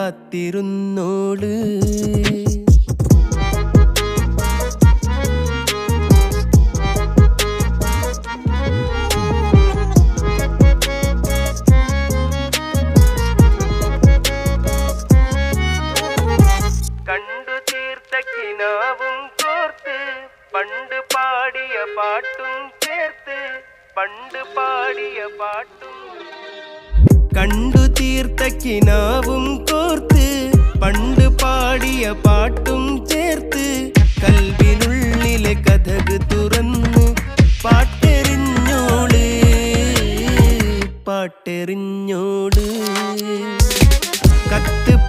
കാത്തിരുന്നോള്. കണ്ടു തീർത്ത കിനാവും കോർത്ത് പണ്ട് പാടിയ പാട്ടും ചേർത്ത് പണ്ട് പാടിയ പാട്ടും കണ്ടു തീർത്ത കിനാവും